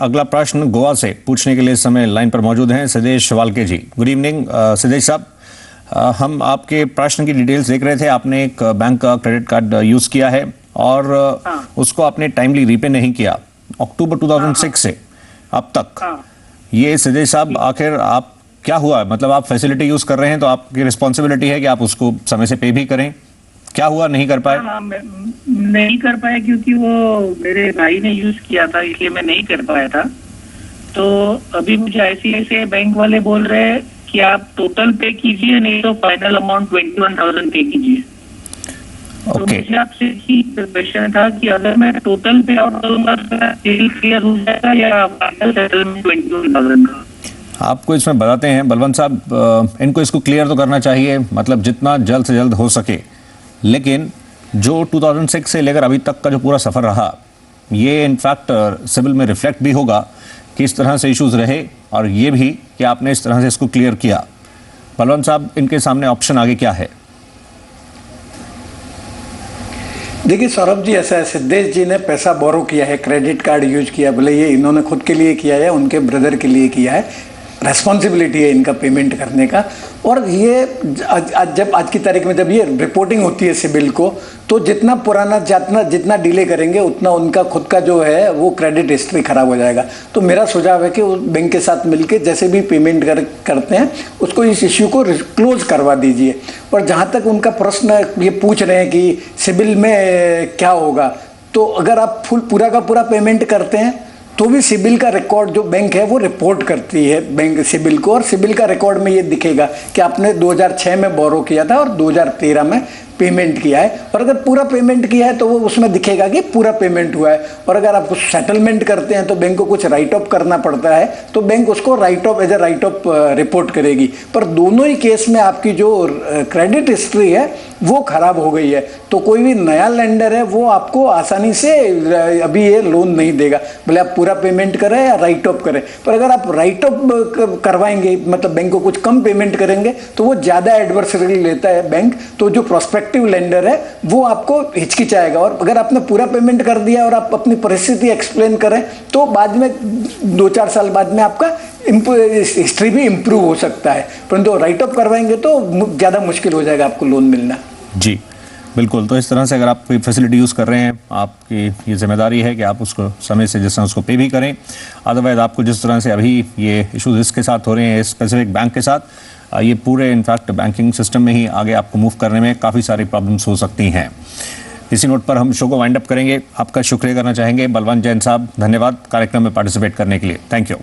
अगला प्रश्न गोवा से पूछने के लिए इस समय लाइन पर मौजूद हैं सिद्धेश वाल्के जी। गुड इवनिंग सिद्धेश साहब, हम आपके प्रश्न की डिटेल्स देख रहे थे। आपने एक बैंक का क्रेडिट कार्ड यूज किया है और उसको आपने टाइमली रीपे नहीं किया अक्टूबर 2006 से अब तक। ये सिद्धेश साहब आखिर आप क्या हुआ, मतलब आप फैसिलिटी यूज कर रहे हैं तो आपकी रिस्पॉन्सिबिलिटी है कि आप उसको समय से पे भी करें। क्या हुआ, नहीं कर पाए? नहीं कर पाया क्योंकि वो मेरे भाई ने यूज किया था, इसलिए मैं नहीं कर पाया था। तो अभी मुझे ICICI बैंक वाले बोल रहे हैं कि आप टोटल पे कीजिए, नहीं तो फाइनल अमाउंट 21,000 पे कीजिए। तो मुझे आपसे क्वेश्चन था कि अगर मैं टोटल पे आउट करूंगा तो डील क्लियर हो जाएगा या फाइनल सेटलमेंट 21,000 का? आपको इसमें बताते हैं बलवंत साहब, इनको इसको क्लियर तो करना चाहिए, मतलब जितना जल्द से जल्द हो सके। लेकिन जो 2006 से लेकर अभी तक का जो पूरा सफ़र रहा, ये इनफैक्ट सिविल में रिफ्लेक्ट भी होगा कि इस तरह से इश्यूज रहे और ये भी कि आपने इस तरह से इसको क्लियर किया। बलवंत साहब, इनके सामने ऑप्शन आगे क्या है? देखिए सौरभ जी, ऐसा है, सिद्धेश जी ने पैसा बोरो किया है, क्रेडिट कार्ड यूज किया, भले ये इन्होंने खुद के लिए किया है, उनके ब्रदर के लिए किया है, रेस्पॉन्सिबिलिटी है इनका पेमेंट करने का। और ये आज की तारीख में जब ये रिपोर्टिंग होती है सिबिल को, तो जितना पुराना जितना डिले करेंगे उतना उनका खुद का जो है वो क्रेडिट हिस्ट्री खराब हो जाएगा। तो मेरा सुझाव है कि वो बैंक के साथ मिलके जैसे भी पेमेंट करते हैं उसको इस इश्यू को क्लोज करवा दीजिए। और जहाँ तक उनका प्रश्न ये पूछ रहे हैं कि सिबिल में क्या होगा, तो अगर आप पूरा का पूरा पेमेंट करते हैं तो भी सिबिल का रिकॉर्ड जो बैंक है वो रिपोर्ट करती है बैंक सिबिल को, और सिबिल का रिकॉर्ड में ये दिखेगा कि आपने 2006 में बोरो किया था और 2013 में पेमेंट किया है। और अगर पूरा पेमेंट किया है तो वो उसमें दिखेगा कि पूरा पेमेंट हुआ है। और अगर आप सेटलमेंट करते हैं तो बैंक को कुछ राइट ऑफ करना पड़ता है, तो बैंक उसको write off as a write off report करेगी। पर दोनों ही केस में आपकी जो क्रेडिट हिस्ट्री है वो खराब हो गई है। तो कोई भी नया लेंडर है वो आपको आसानी से अभी ये लोन नहीं देगा, भले आप पूरा पेमेंट करें या राइट ऑफ करें। पर अगर आप राइट ऑफ करवाएंगे, मतलब बैंक को कुछ कम पेमेंट करेंगे, तो वो ज़्यादा एडवर्सरी लेता है बैंक। तो जो प्रोस्पेक्टिव लेंडर है वो आपको हिचकिचाएगा। और अगर आपने पूरा पेमेंट कर दिया और आप अपनी परिस्थिति एक्सप्लेन करें तो बाद में 2-4 साल बाद में आपका हिस्ट्री भी इम्प्रूव हो सकता है। परंतु राइट ऑफ करवाएंगे तो ज़्यादा मुश्किल हो जाएगा आपको लोन मिलना। जी बिल्कुल। तो इस तरह से अगर आप कोई फैसिलिटी यूज़ कर रहे हैं, आपकी ये जिम्मेदारी है कि आप उसको समय से जिस तरह उसको पे भी करें। अदरवाइज आपको जिस तरह से अभी ये इशूज़ इसके साथ हो रहे हैं स्पेसिफिक बैंक के साथ, ये पूरे इनफैक्ट बैंकिंग सिस्टम में ही आगे आपको मूव करने में काफ़ी सारी प्रॉब्लम्स हो सकती हैं। इसी नोट पर हम शो को वाइंड अप करेंगे। आपका शुक्रिया करना चाहेंगे बलवंत जैन साहब, धन्यवाद कार्यक्रम में पार्टिसिपेट करने के लिए। Thank you.